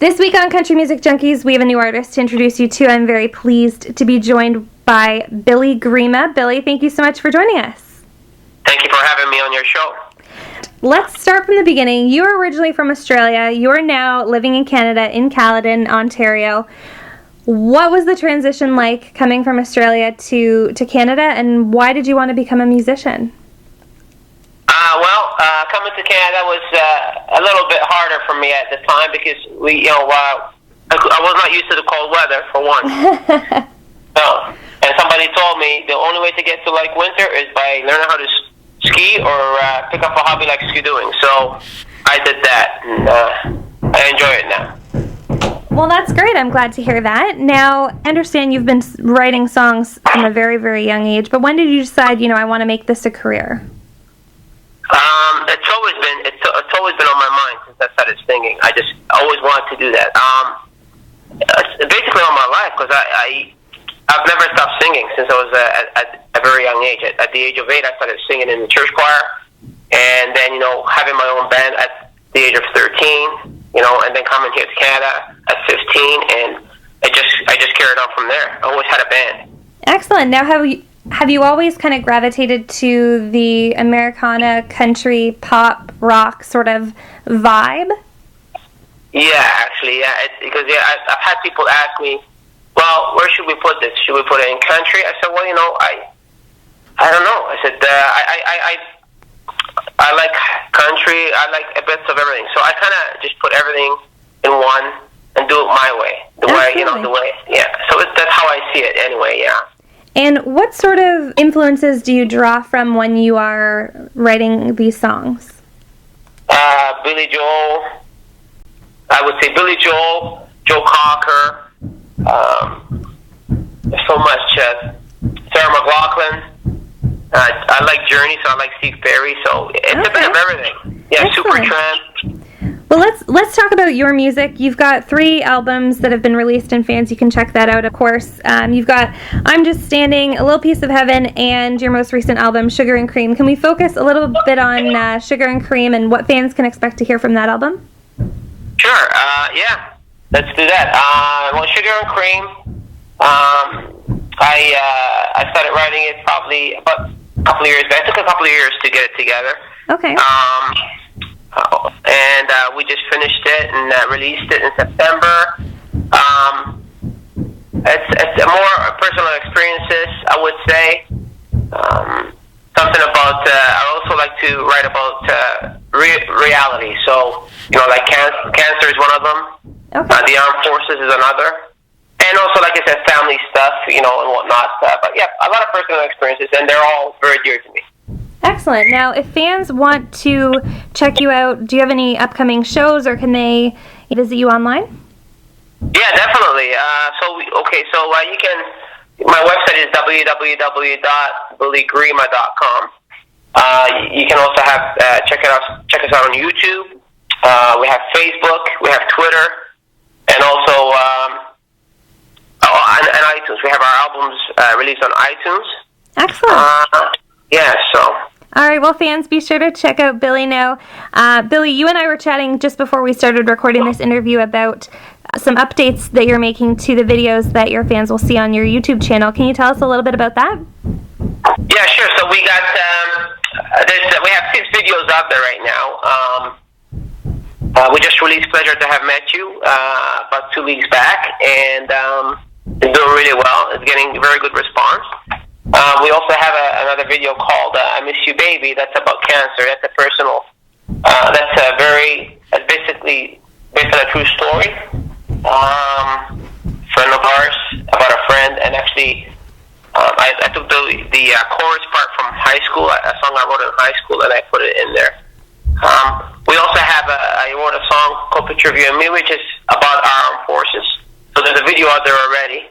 This week on Country Music Junkies, we have a new artist to introduce you to. I'm very pleased to be joined by Billy Grima. Billy, thank you so much for joining us. Thank you for having me on your show. Let's start from the beginning. You are originally from Australia. You are now living in Canada, in Caledon, Ontario. What was the transition like coming from Australia to Canada, and why did you want to become a musician? Coming to Canada was a little bit harder for me at the time because I was not used to the cold weather, for one. No. And somebody told me the only way to get to like winter is by learning how to ski or pick up a hobby like skidooing. So I did that, and I enjoy it now. Well, that's great. I'm glad to hear that. Now, I understand you've been writing songs from a very, very young age, but when did you decide, I want to make this a career? It's always been on my mind since I started singing. I just always wanted to do that. Basically all my life, because I've never stopped singing since I was at a very young age. At the age of 8, I started singing in the church choir, and then having my own band at the age of 13. And then coming here to Canada at 15, and I just carried on from there. I always had a band. Excellent. Now, have you always kind of gravitated to the Americana, country, pop, rock sort of vibe? Yeah, actually, yeah. I've had people ask me, well, where should we put this? Should we put it in country? I said, well, I don't know. I said, I like country. I like bits of everything. So I kind of just put everything in one and do it my way. The way, yeah. So that's how I see it anyway, yeah. And what sort of influences do you draw from when you are writing these songs? Billy Joel. I would say Billy Joel, Joe Cocker. There's so much. Sarah McLachlan. I like Journey, so I like Steve Perry. So it's a bit of everything. Yeah, excellent. Supertramp. Well, let's talk about your music. You've got 3 albums that have been released, and fans, you can check that out, of course. You've got I'm Just Standing, A Little Piece of Heaven, and your most recent album, Sugar and Cream. Can we focus a little bit on Sugar and Cream and what fans can expect to hear from that album? Sure. Yeah. Let's do that. Sugar and Cream. I started writing it probably about a couple of years back. It took a couple of years to get it together. Okay. And we just finished it and released it in September. It's more personal experiences, I would say. Something about, I also like to write about reality. So, like cancer is one of them. Okay. The armed forces is another. And also, like I said, family stuff, and whatnot. But yeah, a lot of personal experiences, and they're all very dear to me. Excellent. Now, if fans want to check you out, do you have any upcoming shows, or can they visit you online? Yeah, definitely. You can. My website is www.billygrima.com. You can also check us out on YouTube. We have Facebook. We have Twitter, and also and iTunes. We have our albums released on iTunes. Excellent. Yeah. So. All right, well, fans, be sure to check out Billy now. Billy, you and I were chatting just before we started recording this interview about some updates that you're making to the videos that your fans will see on your YouTube channel. Can you tell us a little bit about that? Yeah, sure. So we got we have 6 videos out there right now. We just released "Pleasure to Have Met You" about 2 weeks back, and it's doing really well. It's getting very good response. We also have another video called "I Miss You, Baby." That's about cancer. That's a personal. That's basically based on a true story. Friend of ours about a friend, and actually, I took the chorus part from high school, a song I wrote in high school, and I put it in there. We also have I wrote a song called "Picture of You and Me," which is about our armed forces. So there's a video out there already.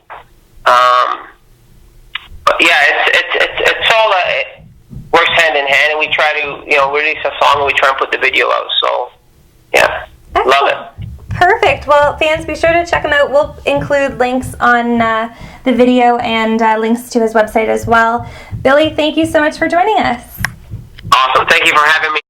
But yeah, it's all it works hand in hand, and we try to release a song and we try and put the video out. So yeah, excellent. Love it. Perfect. Well, fans, be sure to check him out. We'll include links on the video and links to his website as well. Billy, thank you so much for joining us. Awesome. Thank you for having me.